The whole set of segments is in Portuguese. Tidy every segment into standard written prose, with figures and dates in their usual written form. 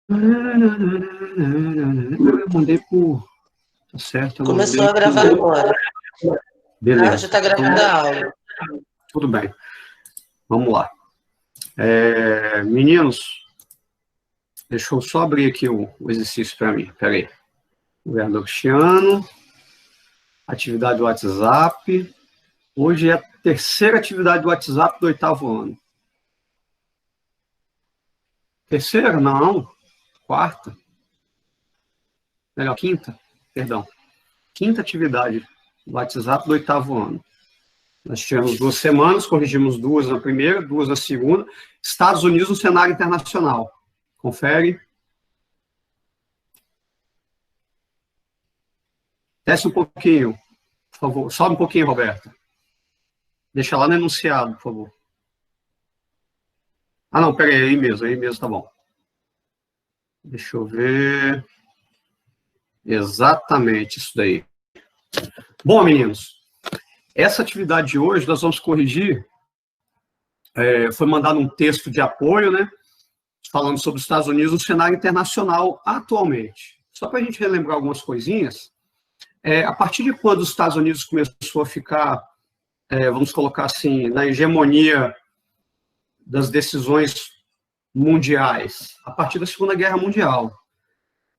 Eu mandei por... Tá certo, eu Começou mandei a gravar agora. Beleza. Já está gravando a aula. Tudo bem. Vamos lá. Meninos, deixa eu só abrir aqui o exercício para mim. Espera aí. Governo Cristiano, atividade do WhatsApp. Hoje é a terceira atividade do WhatsApp do 8º ano. Terceira? Não. Quarta. Melhor, quinta. Perdão. Quinta atividade do WhatsApp do 8º ano. Nós tivemos 2 semanas, corrigimos 2 na primeira, 2 na segunda. Estados Unidos no cenário internacional. Confere. Desce um pouquinho, por favor. Sobe um pouquinho, Roberta. Deixa lá no enunciado, por favor. Ah, não, peraí, aí mesmo tá bom. Deixa eu ver. Exatamente isso daí. Bom, meninos, essa atividade de hoje nós vamos corrigir. Foi mandado um texto de apoio, né? Falando sobre os Estados Unidos no cenário internacional atualmente. Só para a gente relembrar algumas coisinhas. A partir de quando os Estados Unidos começou a ficar, vamos colocar assim, na hegemonia das decisões mundiais? A partir da Segunda Guerra Mundial.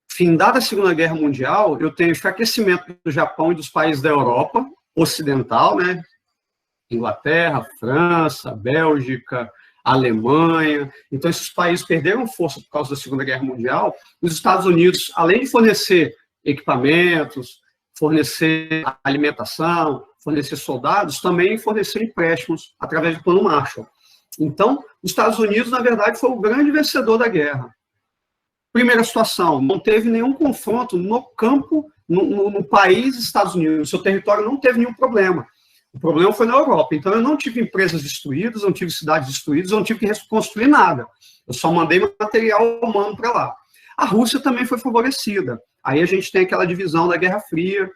Findada a Segunda Guerra Mundial, eu tenho enfraquecimento do Japão e dos países da Europa ocidental, né? Inglaterra, França, Bélgica, Alemanha. Então, esses países perderam força por causa da Segunda Guerra Mundial. Os Estados Unidos, além de fornecer equipamentos, fornecer alimentação, fornecer soldados, também fornecer empréstimos através do Plano Marshall. Então, os Estados Unidos, na verdade, foi o grande vencedor da guerra. Primeira situação, não teve nenhum confronto no campo, no país Estados Unidos. No seu território não teve nenhum problema. O problema foi na Europa. Então, eu não tive empresas destruídas, não tive cidades destruídas, não tive que reconstruir nada. Eu só mandei material humano para lá. A Rússia também foi favorecida. Aí a gente tem aquela divisão da Guerra Fria,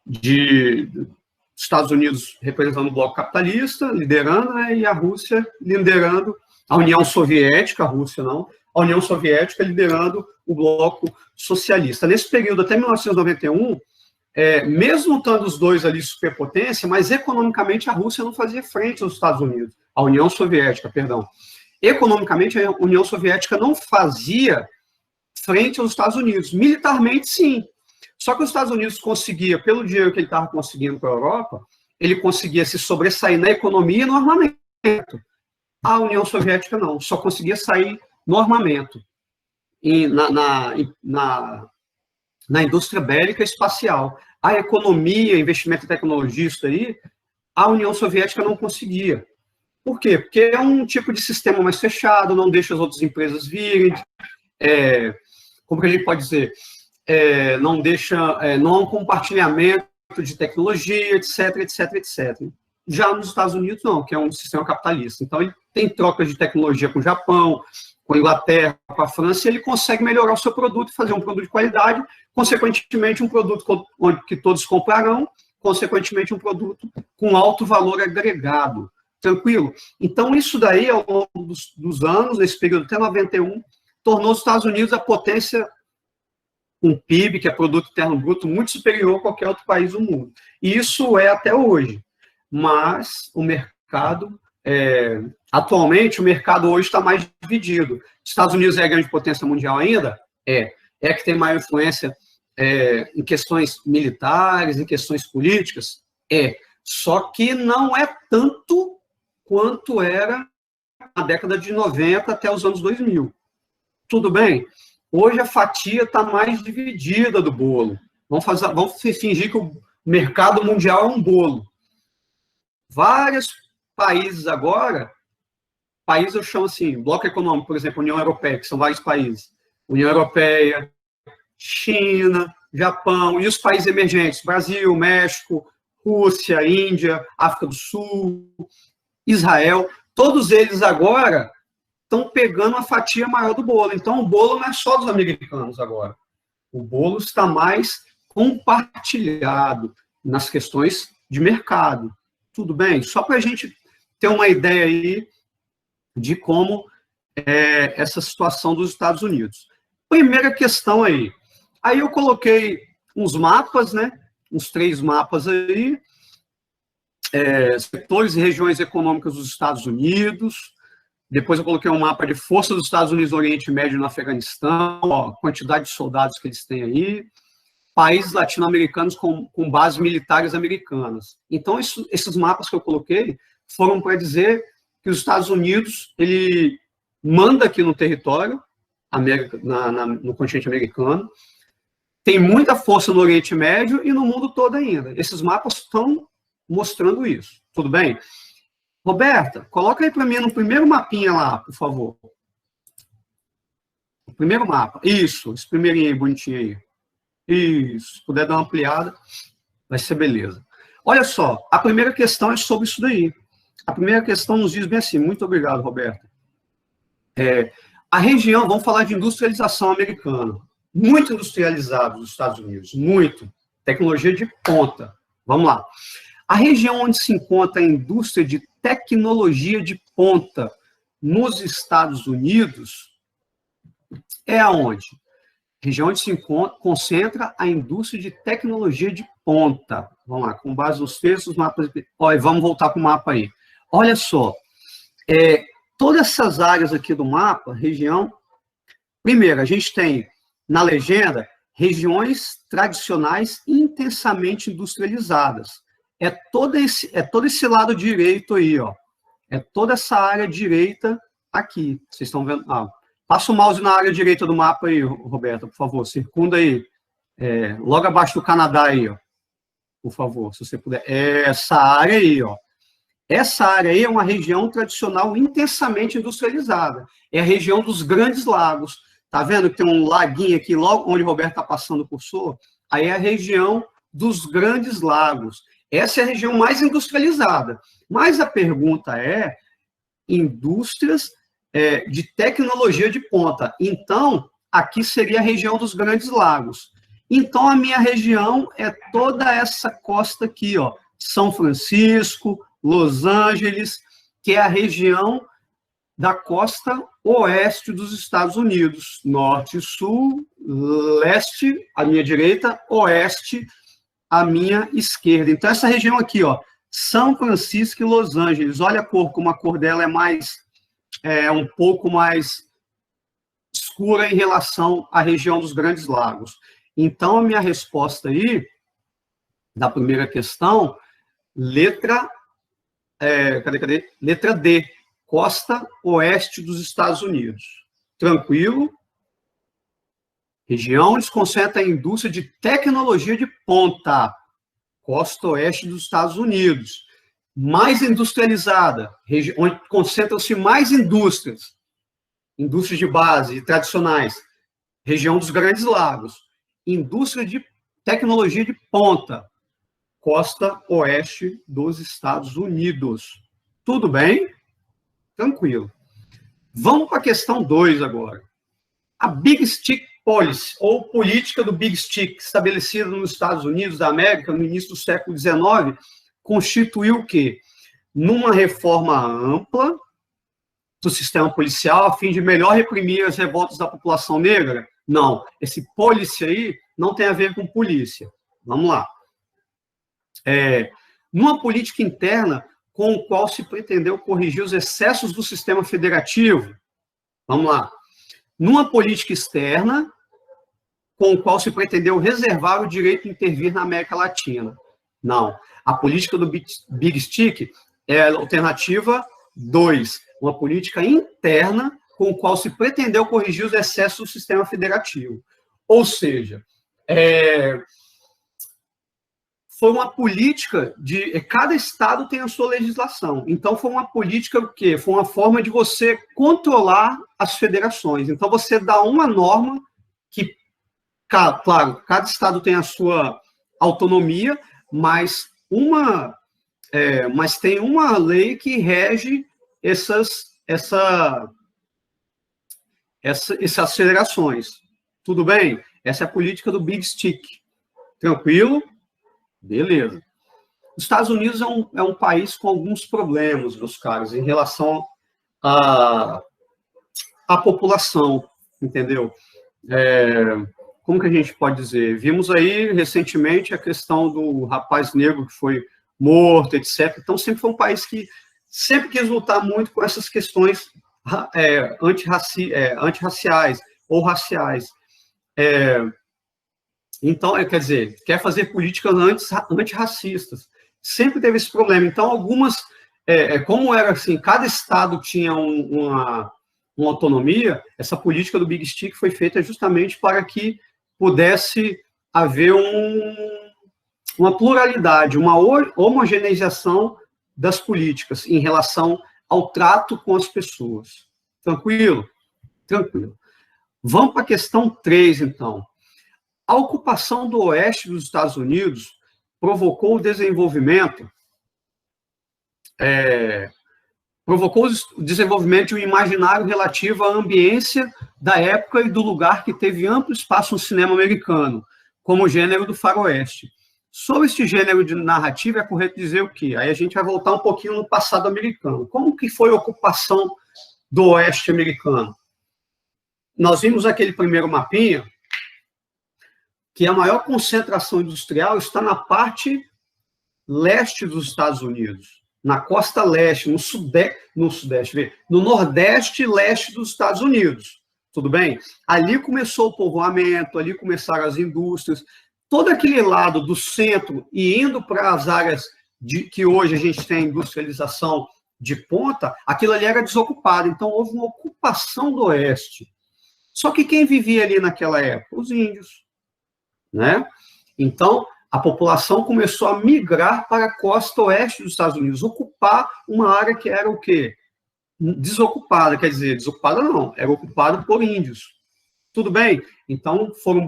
de Estados Unidos representando o bloco capitalista, liderando, né, e a Rússia liderando, a União Soviética, a Rússia não, a União Soviética liderando o bloco socialista. Nesse período, até 1991, mesmo estando os dois ali superpotência, mas economicamente a Rússia não fazia frente aos Estados Unidos, a União Soviética, perdão. Economicamente, a União Soviética não fazia frente aos Estados Unidos. Militarmente, sim. Só que os Estados Unidos conseguia, pelo dinheiro que ele estava conseguindo para a Europa, ele conseguia se sobressair na economia e no armamento. A União Soviética não, só conseguia sair no armamento e na indústria bélica espacial. A economia, investimento em tecnologia, isso aí, a União Soviética não conseguia. Por quê? Porque é um tipo de sistema mais fechado, não deixa as outras empresas virem, como que a gente pode dizer, não há um compartilhamento de tecnologia, etc, etc, etc. Já nos Estados Unidos, não, que é um sistema capitalista. Então, ele tem trocas de tecnologia com o Japão, com a Inglaterra, com a França, e ele consegue melhorar o seu produto, fazer um produto de qualidade, consequentemente, um produto que todos comprarão, consequentemente, um produto com alto valor agregado. Tranquilo? Então, isso daí, ao longo dos anos, nesse período até 91, tornou os Estados Unidos a potência, um PIB, que é Produto Interno Bruto, muito superior a qualquer outro país do mundo. E isso é até hoje. Mas o mercado, atualmente, o mercado hoje está mais dividido. Estados Unidos é a grande potência mundial ainda? É que tem maior influência em questões militares, em questões políticas? Só que não é tanto quanto era na década de 90 até os anos 2000. Tudo bem? Hoje a fatia está mais dividida do bolo. Vamos fingir que o mercado mundial é um bolo. Vários países agora, países eu chamo assim, bloco econômico, por exemplo, União Europeia, que são vários países. União Europeia, China, Japão, e os países emergentes, Brasil, México, Rússia, Índia, África do Sul, Israel, todos eles agora estão pegando uma fatia maior do bolo. Então, o bolo não é só dos americanos agora. O bolo está mais compartilhado nas questões de mercado. Tudo bem? Só para a gente ter uma ideia aí de como essa situação dos Estados Unidos. Primeira questão aí. Aí eu coloquei uns mapas, né? Uns 3 mapas aí. Setores e regiões econômicas dos Estados Unidos. Depois eu coloquei um mapa de força dos Estados Unidos no Oriente Médio e no Afeganistão, ó, quantidade de soldados que eles têm aí, países latino-americanos com bases militares americanas. Então, esses mapas que eu coloquei foram para dizer que os Estados Unidos, ele manda aqui no território, no continente americano, tem muita força no Oriente Médio e no mundo todo ainda. Esses mapas estão mostrando isso. Tudo bem? Roberta, coloca aí para mim no primeiro mapinha lá, por favor. O primeiro mapa. Isso, esse primeirinho aí, bonitinho aí. Isso, se puder dar uma ampliada, vai ser beleza. Olha só, a primeira questão é sobre isso daí. A primeira questão nos diz bem assim, muito obrigado, Roberta. A região, vamos falar de industrialização americana. Muito industrializado nos Estados Unidos, muito. Tecnologia de ponta. Vamos lá. A região onde se encontra a indústria de tecnologia de ponta nos Estados Unidos é aonde? Região onde se concentra a indústria de tecnologia de ponta. Vamos lá, com base nos textos, mapas. Olha, vamos voltar para o mapa aí. Olha só, todas essas áreas aqui do mapa, região. Primeiro, a gente tem na legenda regiões tradicionais intensamente industrializadas. É todo esse lado direito aí, ó. É toda essa área direita aqui. Vocês estão vendo? Passa o mouse na área direita do mapa aí, Roberta, por favor. Circunda aí. Logo abaixo do Canadá aí, ó. Por favor, se você puder. Essa área aí, ó. Essa área aí é uma região tradicional intensamente industrializada. É a região dos Grandes Lagos. Tá vendo que tem um laguinho aqui, logo onde o Roberto está passando o cursor? Aí é a região dos Grandes Lagos. Essa é a região mais industrializada. Mas a pergunta é indústrias de tecnologia de ponta. Então, aqui seria a região dos Grandes Lagos. Então, a minha região é toda essa costa aqui, ó. São Francisco, Los Angeles, que é a região da costa oeste dos Estados Unidos. Norte e sul, leste, à minha direita, oeste, à minha esquerda. Então, essa região aqui, ó, São Francisco e Los Angeles. Olha a cor, como a cor dela é um pouco mais escura em relação à região dos Grandes Lagos. Então, a minha resposta aí, da primeira questão, letra D, costa oeste dos Estados Unidos. Tranquilo? Região onde se concentra a indústria de tecnologia de ponta, costa oeste dos Estados Unidos. Mais industrializada, onde concentram-se mais indústrias de base e tradicionais, região dos Grandes Lagos. Indústria de tecnologia de ponta, costa oeste dos Estados Unidos. Tudo bem? Tranquilo. Vamos para a questão 2 agora. A Big Stick Policy, ou política do Big Stick, estabelecida nos Estados Unidos da América no início do século XIX, constituiu o quê? Numa reforma ampla do sistema policial, a fim de melhor reprimir as revoltas da população negra? Não. Esse policy aí não tem a ver com polícia. Vamos lá. Numa política interna com o qual se pretendeu corrigir os excessos do sistema federativo. Vamos lá. Numa política externa com o qual se pretendeu reservar o direito de intervir na América Latina. Não. A política do Big Stick é a alternativa 2. Uma política interna com o qual se pretendeu corrigir os excessos do sistema federativo. Ou seja, foi uma política de... Cada estado tem a sua legislação. Então, foi uma política o quê? Foi uma forma de você controlar as federações. Então, você dá uma norma que, claro, cada estado tem a sua autonomia, mas tem uma lei que rege essas federações. Tudo bem? Essa é a política do Big Stick. Tranquilo? Beleza. Os Estados Unidos é um país com alguns problemas, meus caros, em relação a população, entendeu? Como que a gente pode dizer? Vimos aí, recentemente, a questão do rapaz negro que foi morto, etc. Então, sempre foi um país que sempre quis lutar muito com essas questões antirraciais ou raciais. Então, quer dizer, quer fazer políticas antirracistas. Sempre teve esse problema. Então, algumas, como era assim, cada estado tinha uma autonomia, essa política do Big Stick foi feita justamente para que pudesse haver uma pluralidade, uma homogeneização das políticas em relação ao trato com as pessoas. Tranquilo? Tranquilo. Vamos para a questão 3, então. A ocupação do oeste dos Estados Unidos provocou o desenvolvimento de um imaginário relativo à ambiência da época e do lugar que teve amplo espaço no cinema americano, como o gênero do faroeste. Sobre este gênero de narrativa, é correto dizer o quê? Aí a gente vai voltar um pouquinho no passado americano. Como que foi a ocupação do oeste americano? Nós vimos aquele primeiro mapinha, que a maior concentração industrial está na parte leste dos Estados Unidos, na costa leste, no nordeste e leste dos Estados Unidos. Tudo bem? Ali começou o povoamento, ali começaram as indústrias, todo aquele lado do centro e indo para as áreas que hoje a gente tem industrialização de ponta, aquilo ali era desocupado. Então, houve uma ocupação do oeste. Só que quem vivia ali naquela época? Os índios, né? Então, a população começou a migrar para a costa oeste dos Estados Unidos, ocupar uma área que era o quê? Desocupada, quer dizer, desocupada não, era ocupada por índios. Tudo bem? Então, foram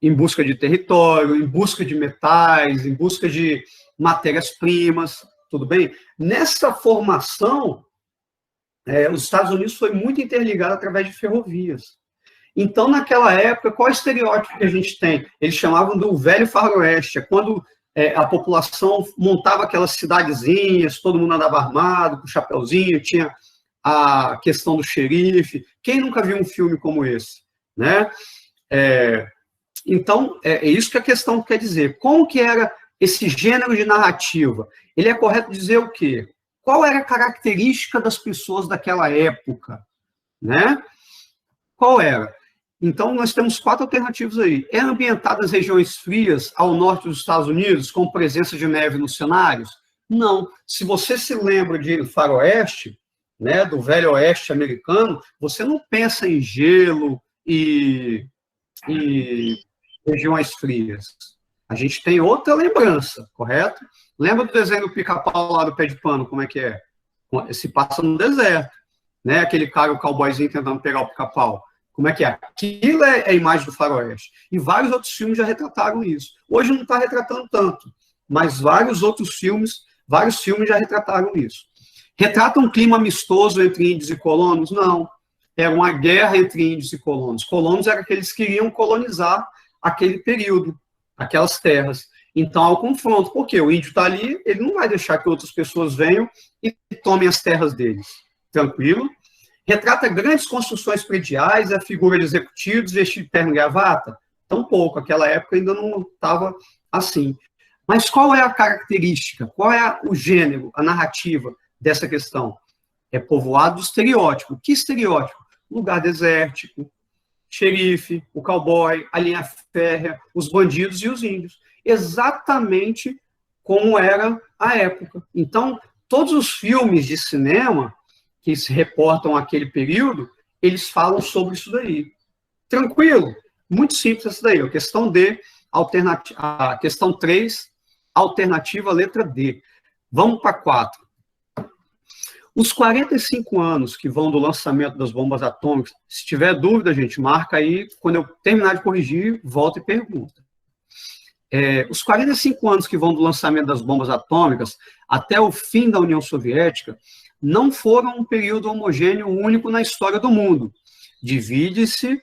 em busca de território, em busca de metais, em busca de matérias-primas, tudo bem? Nessa formação, os Estados Unidos foi muito interligado através de ferrovias. Então, naquela época, qual é o estereótipo que a gente tem? Eles chamavam do velho faroeste, quando a população montava aquelas cidadezinhas, todo mundo andava armado, com chapeuzinho, tinha a questão do xerife. Quem nunca viu um filme como esse? Né? Então, é isso que a questão quer dizer. Como que era esse gênero de narrativa? Ele é correto dizer o quê? Qual era a característica das pessoas daquela época? Né? Qual era? Então, nós temos 4 alternativas aí. É ambientada nas regiões frias ao norte dos Estados Unidos, com presença de neve nos cenários? Não. Se você se lembra de faroeste, né, do velho oeste americano, você não pensa em gelo e regiões frias. A gente tem outra lembrança, correto? Lembra do desenho do pica-pau lá do pé de pano, como é que é? Se passa no deserto, né? Aquele cara, o cowboyzinho tentando pegar o pica-pau. Como é que é? Aquilo é a imagem do faroeste. E vários outros filmes já retrataram isso. Hoje não está retratando tanto, mas vários filmes já retrataram isso. Retrata um clima amistoso entre índios e colonos? Não. Era uma guerra entre índios e colonos. Colonos eram aqueles que queriam colonizar aquele período, aquelas terras. Então, há o confronto. Porque o índio está ali, ele não vai deixar que outras pessoas venham e tomem as terras deles. Tranquilo? Retrata grandes construções prediais, a figura de executivos, vestido de terno e gravata? Tampouco, aquela época ainda não estava assim. Mas qual é a característica, qual é o gênero, a narrativa dessa questão? É povoado do estereótipo. Que estereótipo? Lugar desértico, xerife, o cowboy, a linha férrea, os bandidos e os índios. Exatamente como era a época. Então, todos os filmes de cinema que se reportam àquele período, eles falam sobre isso daí. Tranquilo? Muito simples essa daí. A questão D, a questão 3, alternativa, letra D. Vamos para 4. Os 45 anos que vão do lançamento das bombas atômicas, se tiver dúvida, gente, marca aí, quando eu terminar de corrigir, volta e pergunta. Os 45 anos que vão do lançamento das bombas atômicas até o fim da União Soviética não foram um período homogêneo único na história do mundo. Dividem-se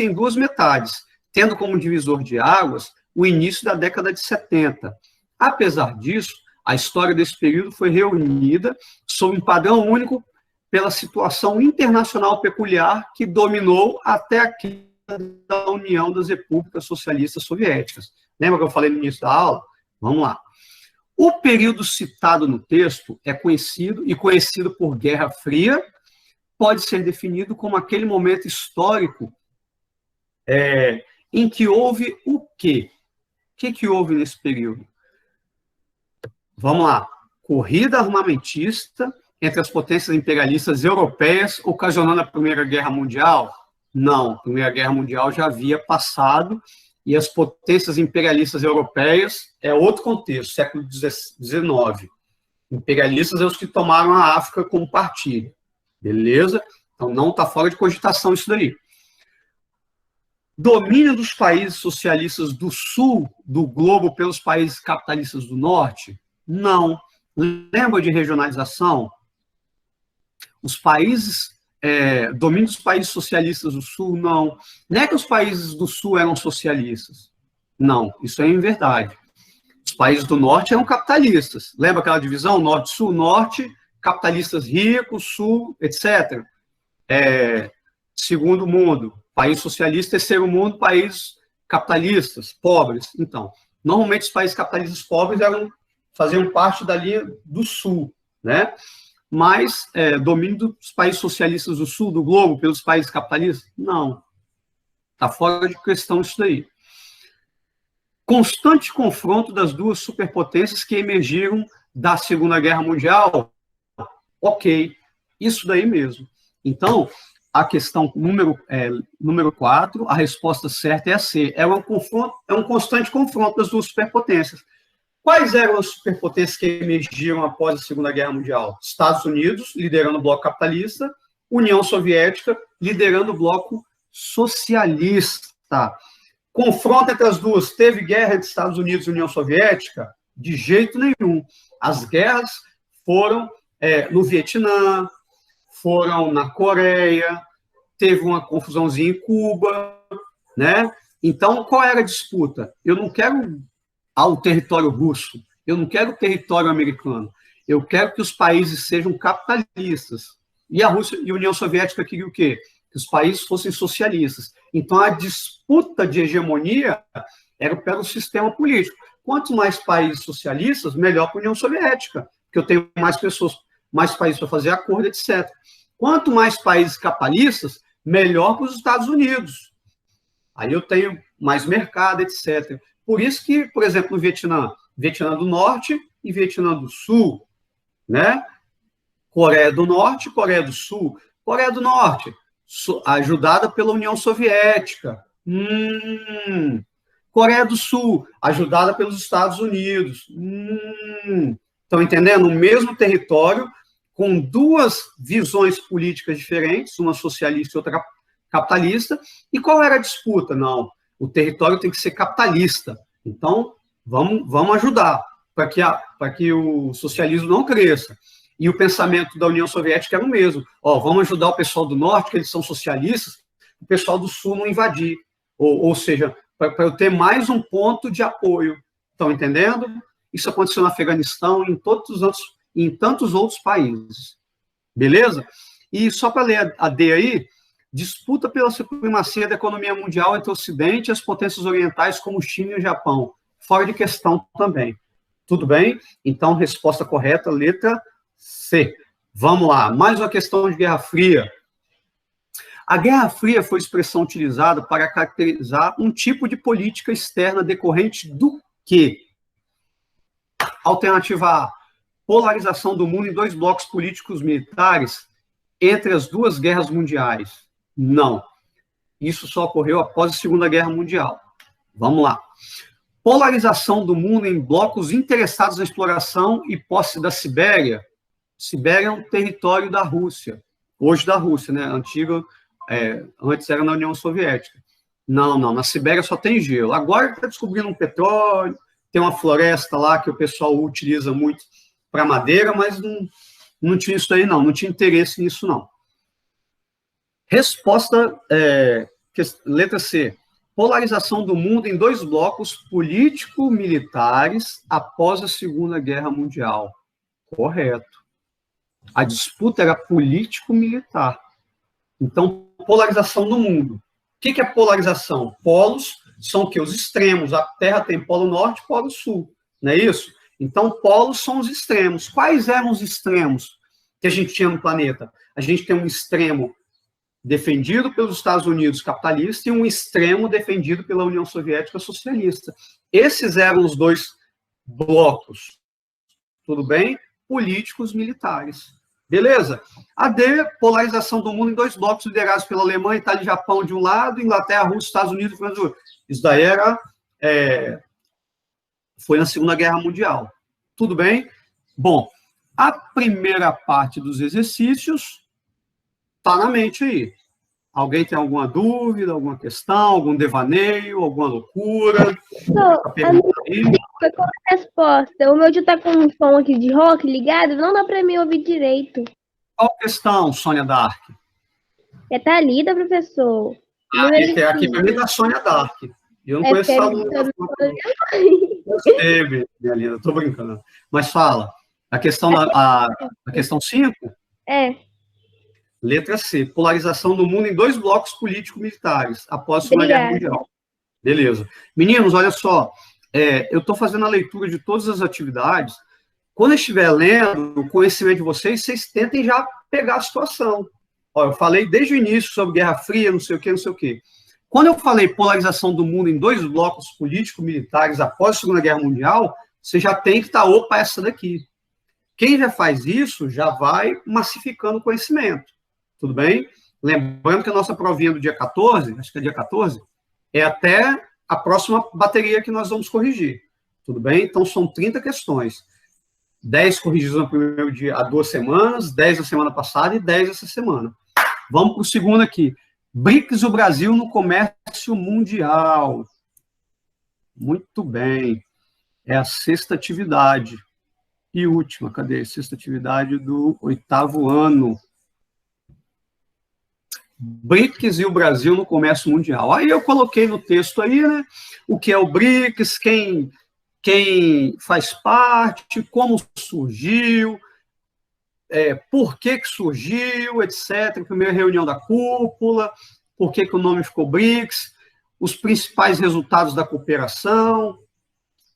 em 2 metades, tendo como divisor de águas o início da década de 70. Apesar disso, a história desse período foi reunida sob um padrão único pela situação internacional peculiar que dominou até a queda da União das Repúblicas Socialistas Soviéticas. Lembra que eu falei no início da aula? Vamos lá. O período citado no texto é conhecido por Guerra Fria, pode ser definido como aquele momento histórico em que houve o quê? O que houve nesse período? Vamos lá. Corrida armamentista entre as potências imperialistas europeias, ocasionando a Primeira Guerra Mundial? Não, a Primeira Guerra Mundial já havia passado e as potências imperialistas europeias é outro contexto, século XIX. Imperialistas é os que tomaram a África como partilha. Beleza? Então não está fora de cogitação isso daí. Domínio dos países socialistas do sul do globo pelos países capitalistas do norte? Não. Lembra de regionalização? Os países, domínio dos países socialistas do sul? Não. Não é que os países do sul eram socialistas. Não, isso é inverdade. Os países do norte eram capitalistas. Lembra aquela divisão? Norte-sul, norte, capitalistas ricos, sul, etc. Segundo mundo, país socialista, terceiro mundo, países capitalistas, pobres. Então, normalmente os países capitalistas pobres faziam parte da linha do sul, né? Mas domínio dos países socialistas do sul do globo pelos países capitalistas? Não. Está fora de questão isso daí. Constante confronto das duas superpotências que emergiram da Segunda Guerra Mundial? Ok, isso daí mesmo. Então, a questão número 4, a resposta certa é a C. É um constante confronto das duas superpotências. Quais eram as superpotências que emergiram após a Segunda Guerra Mundial? Estados Unidos, liderando o bloco capitalista, União Soviética, liderando o bloco socialista. Confronto entre as duas. Teve guerra entre Estados Unidos e União Soviética? De jeito nenhum. As guerras foram no Vietnã, foram na Coreia, teve uma confusãozinha em Cuba, né? Então, qual era a disputa? Eu não quero o território russo, eu não quero o território americano, eu quero que os países sejam capitalistas. E a Rússia e a União Soviética queriam o quê? Que os países fossem socialistas. Então, a disputa de hegemonia era pelo sistema político. Quanto mais países socialistas, melhor para a União Soviética, porque eu tenho mais pessoas, mais países para fazer acordo, etc. Quanto mais países capitalistas, melhor para os Estados Unidos. Aí eu tenho mais mercado, etc. Por isso que, por exemplo, no Vietnã, Vietnã do Norte e Vietnã do Sul, né? Coreia do Norte e Coreia do Sul. Coreia do Norte, ajudada pela União Soviética. Coreia do Sul, ajudada pelos Estados Unidos. Estão entendendo? O mesmo território, com duas visões políticas diferentes, uma socialista e outra capitalista. E qual era a disputa? Não, o território tem que ser capitalista. Então, vamos ajudar para que o socialismo não cresça. E o pensamento da União Soviética era o mesmo. Vamos ajudar o pessoal do norte, que eles são socialistas, o pessoal do sul não invadir. Ou seja, para eu ter mais um ponto de apoio. Estão entendendo? Isso aconteceu no Afeganistão e em tantos outros países. Beleza? E só para ler a D aí, disputa pela supremacia da economia mundial entre o Ocidente e as potências orientais como China e o Japão. Fora de questão também. Tudo bem? Então, resposta correta, letra C. Vamos lá. Mais uma questão de Guerra Fria. A Guerra Fria foi expressão utilizada para caracterizar um tipo de política externa decorrente do quê? Alternativa A. Polarização do mundo em dois blocos políticos militares entre as duas guerras mundiais. Não. Isso só ocorreu após a Segunda Guerra Mundial. Vamos lá. Polarização do mundo em blocos interessados na exploração e posse da Sibéria. Sibéria é um território da Rússia. Hoje da Rússia, né? Antes era na União Soviética. Não. Na Sibéria só tem gelo. Agora está descobrindo um petróleo, tem uma floresta lá que o pessoal utiliza muito para madeira, mas não tinha isso aí, não tinha interesse nisso, não. Resposta, letra C. Polarização do mundo em dois blocos político-militares após a Segunda Guerra Mundial. Correto. A disputa era político-militar. Então, polarização do mundo. O que é polarização? Polos são o quê? Os extremos. A Terra tem polo norte e polo sul. Não é isso? Então, polos são os extremos. Quais eram os extremos que a gente tinha no planeta? A gente tem um extremo defendido pelos Estados Unidos capitalista e um extremo defendido pela União Soviética socialista. Esses eram os dois blocos, tudo bem? Políticos militares. Beleza? A D, polarização do mundo em dois blocos liderados pela Alemanha, Itália e Japão de um lado, Inglaterra, Rússia, Estados Unidos e França do outro. Isso daí foi na Segunda Guerra Mundial. Tudo bem? Bom, a primeira parte dos exercícios está na mente aí. Alguém tem alguma dúvida, alguma questão, algum devaneio, alguma loucura? Foi com a resposta. O meu já está com um som aqui de rock ligado, não dá para mim ouvir direito. Qual questão, Sônia Dark? É Thalita, professor. Aqui para mim é da Sônia Dark. Eu não conheço essa aluna. Eu sei, minha linda, estou brincando. Mas fala, a questão 5? É. Letra C, polarização do mundo em dois blocos político-militares, após a Segunda Guerra Mundial. Beleza. Meninos, olha só, eu estou fazendo a leitura de todas as atividades. Quando eu estiver lendo o conhecimento de vocês, vocês tentem já pegar a situação. Ó, eu falei desde o início sobre Guerra Fria, não sei o quê, não sei o quê. Quando eu falei polarização do mundo em dois blocos político-militares após a Segunda Guerra Mundial, você já tem que estar, opa, essa daqui. Quem já faz isso, já vai massificando o conhecimento. Tudo bem? Lembrando que a nossa provinha do dia 14, acho que é dia 14, é até a próxima bateria que nós vamos corrigir. Tudo bem? Então, são 30 questões. 10 corrigidas no primeiro dia há 2 semanas, 10 na semana passada e 10 essa semana. Vamos para o segundo aqui. BRICS e o Brasil no comércio mundial. Muito bem. É a 6ª atividade. E última, cadê? 6ª atividade do 8º ano. BRICS e o Brasil no comércio mundial. Aí eu coloquei no texto aí, né? O que é o BRICS, quem faz parte, como surgiu, por que surgiu, etc. Primeira reunião da cúpula, por que o nome ficou BRICS, os principais resultados da cooperação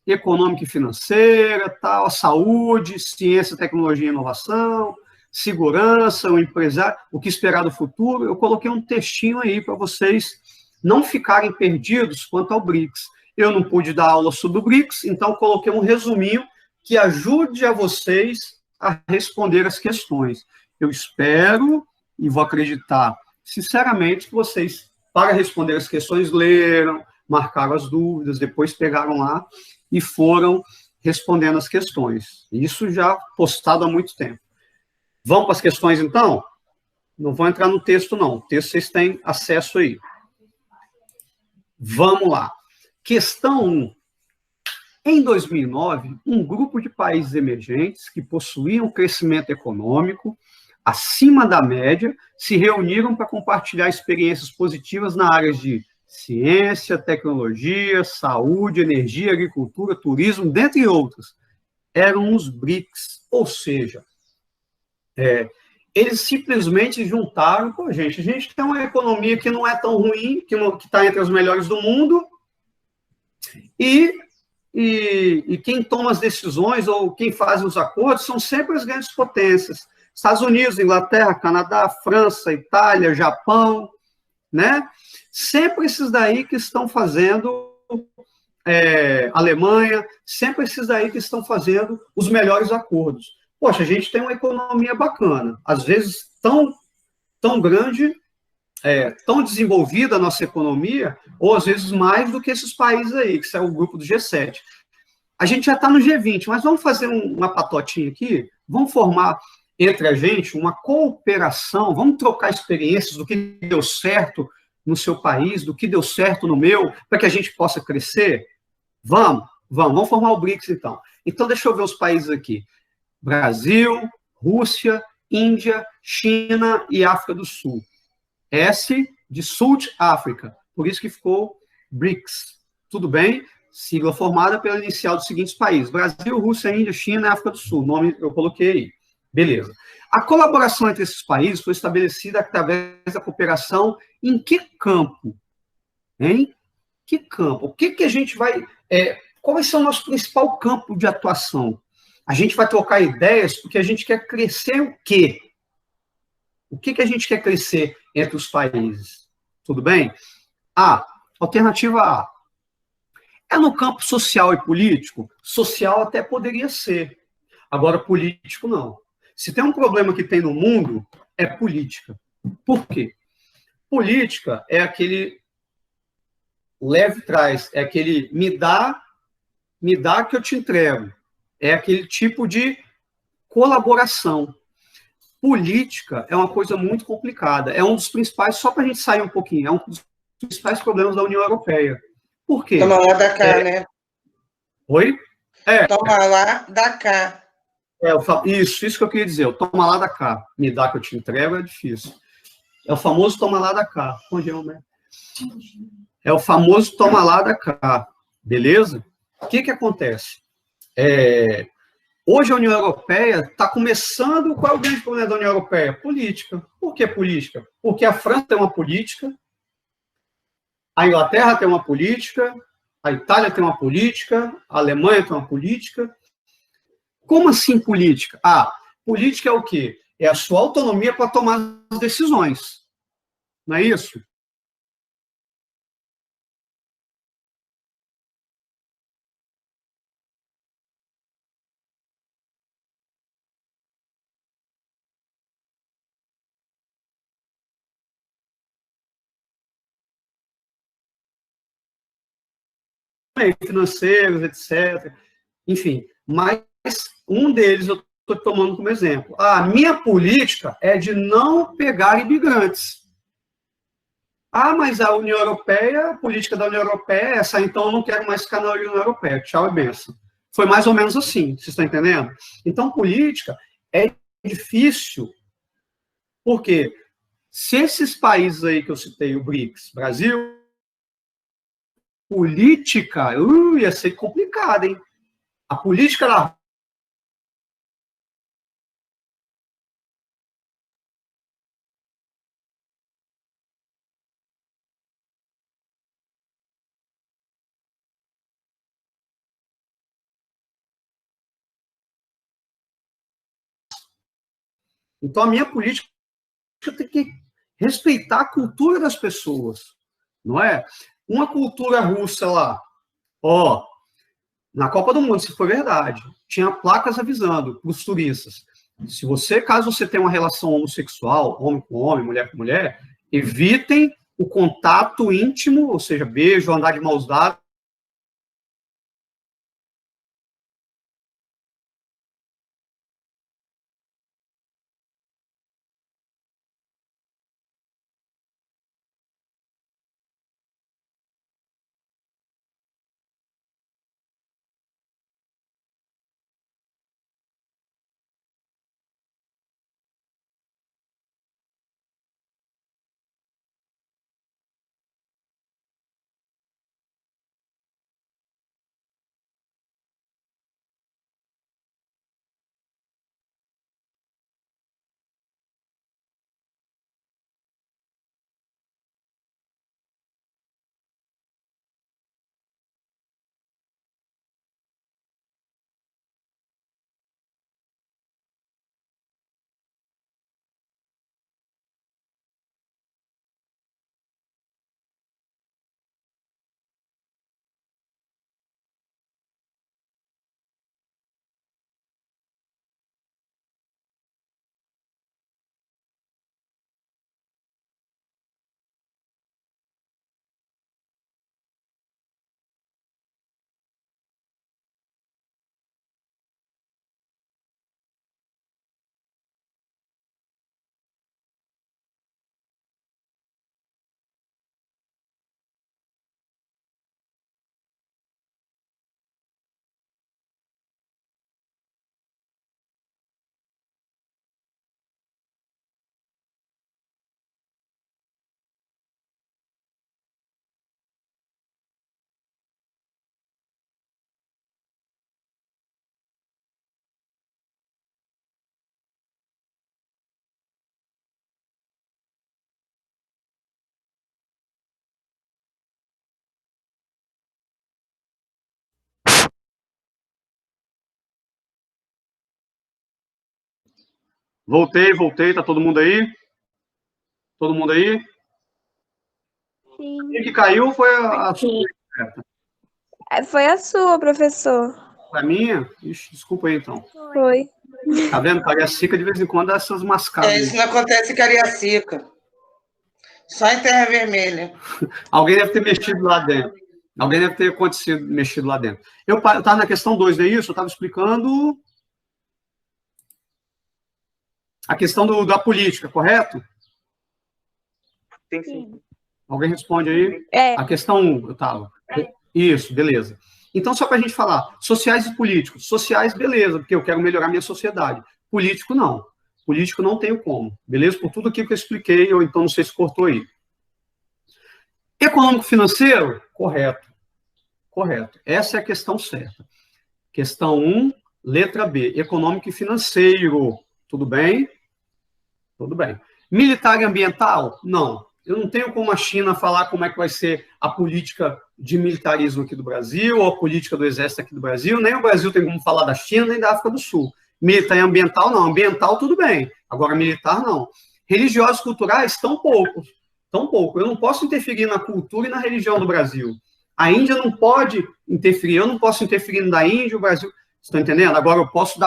econômica e financeira, tal, a saúde, ciência, tecnologia e inovação, segurança, o empresário, o que esperar do futuro. Eu coloquei um textinho aí para vocês não ficarem perdidos quanto ao BRICS. Eu não pude dar aula sobre o BRICS, então coloquei um resuminho que ajude a vocês a responder as questões. Eu espero e vou acreditar, sinceramente, que vocês, para responder as questões, leram, marcaram as dúvidas, depois pegaram lá e foram respondendo as questões. Isso já postado há muito tempo. Vamos para as questões, então? Não vou entrar no texto, não. O texto vocês têm acesso aí. Vamos lá. Questão 1. Em 2009, um grupo de países emergentes que possuíam crescimento econômico acima da média se reuniram para compartilhar experiências positivas na área de ciência, tecnologia, saúde, energia, agricultura, turismo, dentre outras. Eram os BRICS, ou seja, eles simplesmente juntaram, pô, gente, a gente tem uma economia que não é tão ruim, que está entre as melhores do mundo, e quem toma as decisões ou quem faz os acordos são sempre as grandes potências. Estados Unidos, Inglaterra, Canadá, França, Itália, Japão, né? Sempre esses daí que estão fazendo, Alemanha, sempre esses daí que estão fazendo os melhores acordos. Poxa, a gente tem uma economia bacana, às vezes tão grande, tão desenvolvida a nossa economia, ou às vezes mais do que esses países aí, que são o grupo do G7. A gente já está no G20, mas vamos fazer uma patotinha aqui, vamos formar entre a gente uma cooperação, vamos trocar experiências do que deu certo no seu país, do que deu certo no meu, para que a gente possa crescer? Vamos formar o BRICS, então. Então, deixa eu ver os países aqui. Brasil, Rússia, Índia, China e África do Sul. S de South África, por isso que ficou BRICS. Tudo bem? Sigla formada pela inicial dos seguintes países: Brasil, Rússia, Índia, China e África do Sul. O nome eu coloquei aí. Beleza. A colaboração entre esses países foi estabelecida através da cooperação em que campo? Hein? Que campo? O que a gente vai... qual vai ser o nosso principal campo de atuação? A gente vai trocar ideias porque a gente quer crescer o quê? O que a gente quer crescer entre os países? Tudo bem? Alternativa A. É no campo social e político? Social até poderia ser. Agora, político, não. Se tem um problema que tem no mundo, é política. Por quê? Política é aquele leve trás, é aquele me dá que eu te entrego. É aquele tipo de colaboração. Política é uma coisa muito complicada. É um dos principais, só para a gente sair um pouquinho, é um dos principais problemas da União Europeia. Por quê? Toma lá da cá, né? Oi? Toma lá da cá. Isso que eu queria dizer. O toma lá da cá, me dá que eu te entrego, é difícil. É o famoso toma lá da cá. Né? É o famoso toma lá da cá. Beleza? O que acontece? Hoje a União Europeia está começando... Qual é o grande problema da União Europeia? Política. Por que política? Porque a França tem uma política, a Inglaterra tem uma política, a Itália tem uma política, a Alemanha tem uma política. Como assim política? Política é o quê? É a sua autonomia para tomar as decisões. Não é isso? Financeiros, etc. Enfim, mas um deles eu estou tomando como exemplo. A minha política é de não pegar imigrantes. Mas a União Europeia, a política da União Europeia é essa, então eu não quero mais ficar na União Europeia. Tchau e benção. Foi mais ou menos assim, vocês estão entendendo? Então, política é difícil, porque se esses países aí que eu citei, o BRICS, Brasil, política, ia ser complicado, hein? A política da... Então, a minha política tem que respeitar a cultura das pessoas, não é? Uma cultura russa lá, na Copa do Mundo, se for verdade, tinha placas avisando para os turistas, caso você tenha uma relação homossexual, homem com homem, mulher com mulher, evitem o contato íntimo, ou seja, beijo, andar de mãos dadas, Voltei, tá todo mundo aí? Todo mundo aí? Sim. O que caiu foi a sua. Foi a sua, professor. A minha? Ixi, desculpa aí, então. Foi. Tá vendo? Cariacica, de vez em quando, dá essas mascadas. Isso não acontece em Cariacica. Só em Terra Vermelha. Alguém deve ter mexido lá dentro. Alguém deve ter mexido lá dentro. Eu estava na questão 2, não é isso? Eu estava explicando a questão da política, correto? Sim. Alguém responde aí? É. A questão 1, eu estava. Isso, beleza. Então, só para a gente falar, sociais e políticos. Sociais, beleza, porque eu quero melhorar minha sociedade. Político, não. Político não tenho como, beleza? Por tudo aquilo que eu expliquei, ou então não sei se cortou aí. Econômico-financeiro? Correto. Correto. Essa é a questão certa. Questão 1, letra B. Econômico e financeiro. Tudo bem? Tudo bem. Militar e ambiental? Não. Eu não tenho como a China falar como é que vai ser a política de militarismo aqui do Brasil, ou a política do exército aqui do Brasil. Nem o Brasil tem como falar da China, nem da África do Sul. Militar e ambiental, não. Ambiental, tudo bem. Agora, militar, não. Religiosos e culturais, tão poucos. Tão pouco. Eu não posso interferir na cultura e na religião do Brasil. A Índia não pode interferir. Eu não posso interferir na Índia, o Brasil. Estão entendendo? Agora, eu posso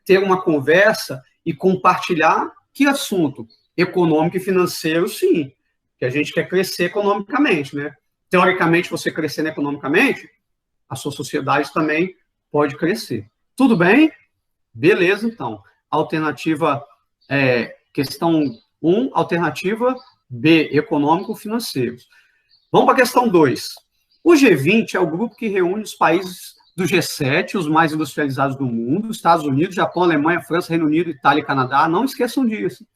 ter uma conversa e compartilhar que assunto? Econômico e financeiro, sim. Que a gente quer crescer economicamente, né? Teoricamente, você crescendo economicamente, a sua sociedade também pode crescer. Tudo bem? Beleza, então. Alternativa, questão 1, alternativa B, econômico-financeiros. Vamos para a questão 2. O G20 é o grupo que reúne os países do G7, os mais industrializados do mundo, Estados Unidos, Japão, Alemanha, França, Reino Unido, Itália e Canadá. Não esqueçam disso.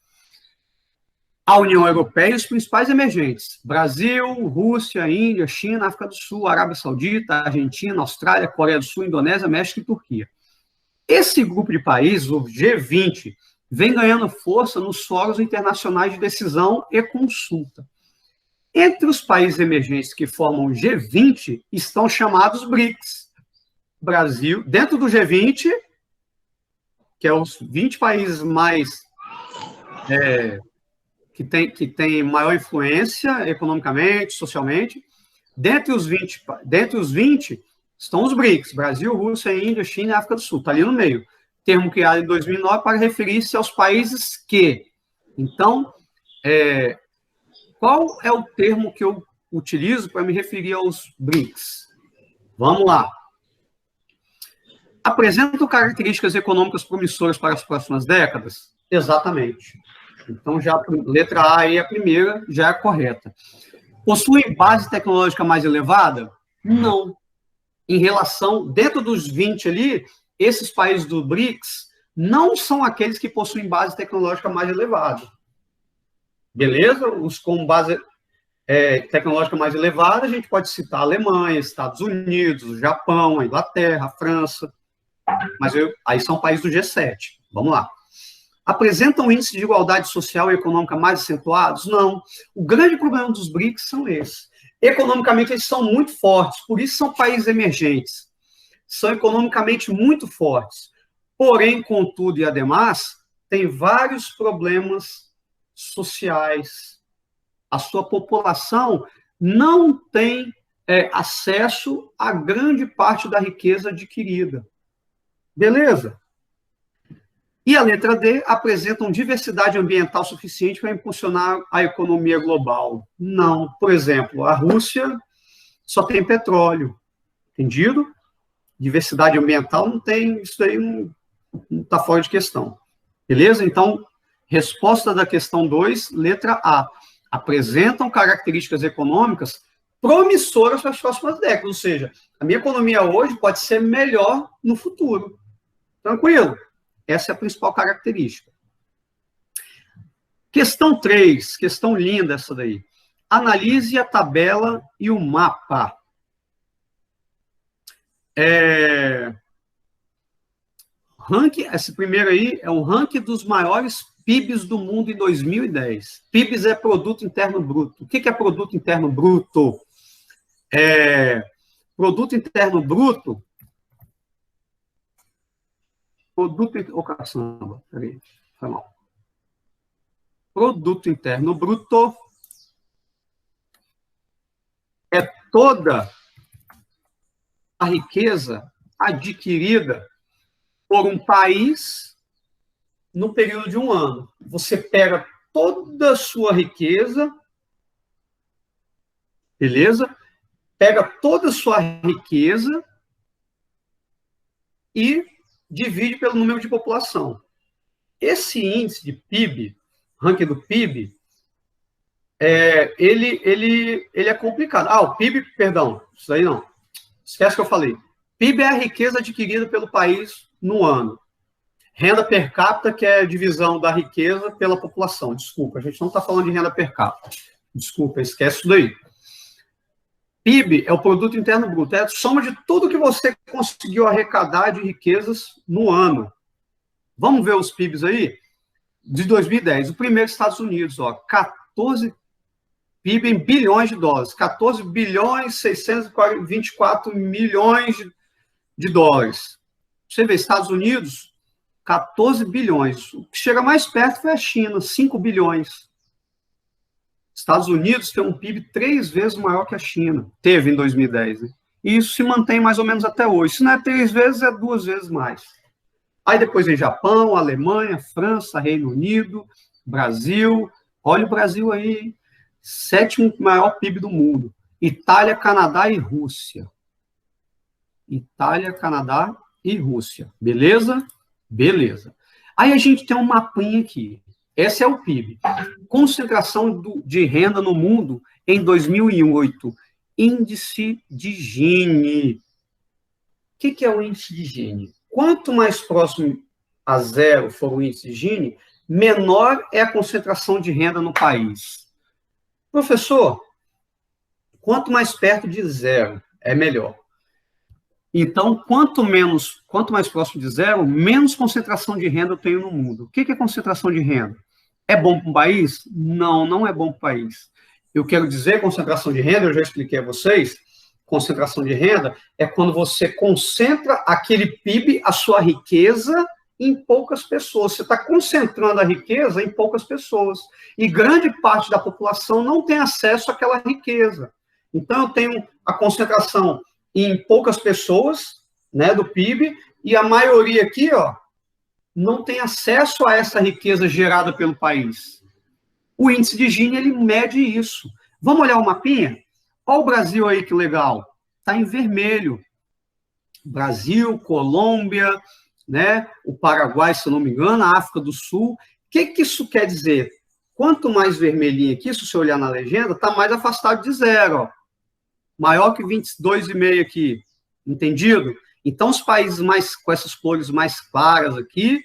A União Europeia e os principais emergentes: Brasil, Rússia, Índia, China, África do Sul, Arábia Saudita, Argentina, Austrália, Coreia do Sul, Indonésia, México e Turquia. Esse grupo de países, o G20, vem ganhando força nos fóruns internacionais de decisão e consulta. Entre os países emergentes que formam o G20 estão chamados BRICS. Brasil, dentro do G20, que é os 20 países mais que tem maior influência economicamente, socialmente, dentre os 20 estão os BRICS, Brasil, Rússia, Índia, China e África do Sul, está ali no meio. Termo criado em 2009 para referir-se aos países que. Então, qual é o termo que eu utilizo para me referir aos BRICS? Vamos lá. Apresentam características econômicas promissoras para as próximas décadas? Exatamente. Então, já letra A aí, a primeira, já é correta. Possuem base tecnológica mais elevada? Não. Em relação, dentro dos 20 ali, esses países do BRICS não são aqueles que possuem base tecnológica mais elevada. Beleza? Os com base tecnológica mais elevada, a gente pode citar a Alemanha, Estados Unidos, o Japão, a Inglaterra, a França. Mas aí são países do G7. Vamos lá. Apresentam índices de igualdade social e econômica mais acentuados? Não. O grande problema dos BRICS são esses. Economicamente, eles são muito fortes, por isso são países emergentes. São economicamente muito fortes. Porém, contudo e ademais, tem vários problemas sociais. A sua população não tem acesso a grande parte da riqueza adquirida. Beleza? E a letra D, apresentam diversidade ambiental suficiente para impulsionar a economia global? Não. Por exemplo, a Rússia só tem petróleo. Entendido? Diversidade ambiental não tem, isso aí não está fora de questão. Beleza? Então, resposta da questão 2, letra A. Apresentam características econômicas promissoras para as próximas décadas. Ou seja, a minha economia hoje pode ser melhor no futuro. Tranquilo? Essa é a principal característica. Questão 3, questão linda essa daí. Analise a tabela e o mapa. Esse primeiro aí é um ranking dos maiores PIBs do mundo em 2010. PIBs é Produto Interno Bruto. O que é Produto Interno Bruto? Produto Interno Bruto Ô, caçamba, peraí, foi mal. Produto interno bruto é toda a riqueza adquirida por um país no período de um ano. Você pega toda a sua riqueza, beleza? Pega toda a sua riqueza e divide pelo número de população. Esse índice de PIB, ranking do PIB, ele é complicado. O PIB, perdão, isso aí não. Esquece que eu falei. PIB é a riqueza adquirida pelo país no ano. Renda per capita, que é a divisão da riqueza pela população. Desculpa, a gente não está falando de renda per capita. Desculpa, esquece isso daí. PIB é o produto interno bruto, é a soma de tudo que você conseguiu arrecadar de riquezas no ano. Vamos ver os PIBs aí? De 2010, o primeiro Estados Unidos, 14 PIB em bilhões de dólares, 14 bilhões 624 milhões de dólares. Você vê, Estados Unidos, 14 bilhões. O que chega mais perto foi a China, 5 bilhões. Estados Unidos tem um PIB 3 vezes maior que a China. Teve em 2010. Né? E isso se mantém mais ou menos até hoje. Se não é 3 vezes, é 2 vezes mais. Aí depois vem Japão, Alemanha, França, Reino Unido, Brasil. Olha o Brasil aí. 7º maior PIB do mundo. Itália, Canadá e Rússia. Itália, Canadá e Rússia. Beleza? Beleza. Aí a gente tem um mapinha aqui. Esse é o PIB. Concentração de renda no mundo em 2008. Índice de Gini. O que é o índice de Gini? Quanto mais próximo a zero for o índice de Gini, menor é a concentração de renda no país. Professor, quanto mais perto de zero, é melhor. Então, quanto mais próximo de zero, menos concentração de renda eu tenho no mundo. O que é concentração de renda? É bom para um país? Não, não é bom para o país. Eu quero dizer concentração de renda, eu já expliquei a vocês, concentração de renda é quando você concentra aquele PIB, a sua riqueza, em poucas pessoas. Você está concentrando a riqueza em poucas pessoas. E grande parte da população não tem acesso àquela riqueza. Então, eu tenho a concentração em poucas pessoas, né, do PIB, e a maioria aqui, não tem acesso a essa riqueza gerada pelo país. O índice de Gini, ele mede isso. Vamos olhar o mapinha? Olha o Brasil aí, que legal. Está em vermelho. Brasil, Colômbia, né, o Paraguai, se eu não me engano, a África do Sul. O que isso quer dizer? Quanto mais vermelhinho aqui, se você olhar na legenda, está mais afastado de zero, maior que 22,5 aqui, entendido? Então, os países com essas cores mais claras aqui,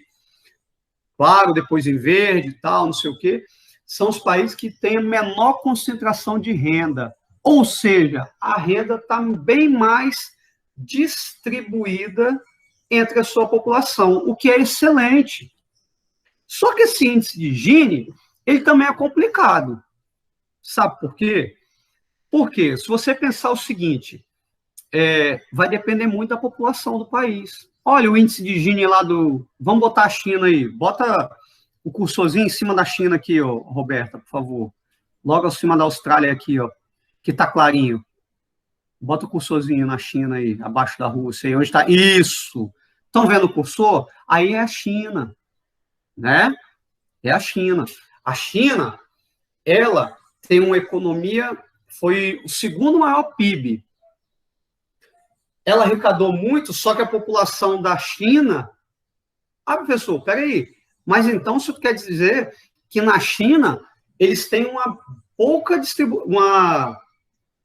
claro, depois em verde e tal, não sei o quê, são os países que têm a menor concentração de renda. Ou seja, a renda está bem mais distribuída entre a sua população, o que é excelente. Só que esse índice de Gini, ele também é complicado. Sabe por quê? Porque, se você pensar o seguinte, vai depender muito da população do país. Olha o índice de Gini lá do... Vamos botar a China aí. Bota o cursorzinho em cima da China aqui, Roberta, por favor. Logo acima da Austrália aqui, que está clarinho. Bota o cursorzinho na China aí, abaixo da Rússia. Aí, onde está? Isso! Estão vendo o cursor? Aí é a China, né? É a China. A China, ela tem uma economia... Foi o 2º maior PIB. Ela arrecadou muito, só que a população da China... professor, peraí. Mas então isso quer dizer que na China eles têm uma pouca distribuição...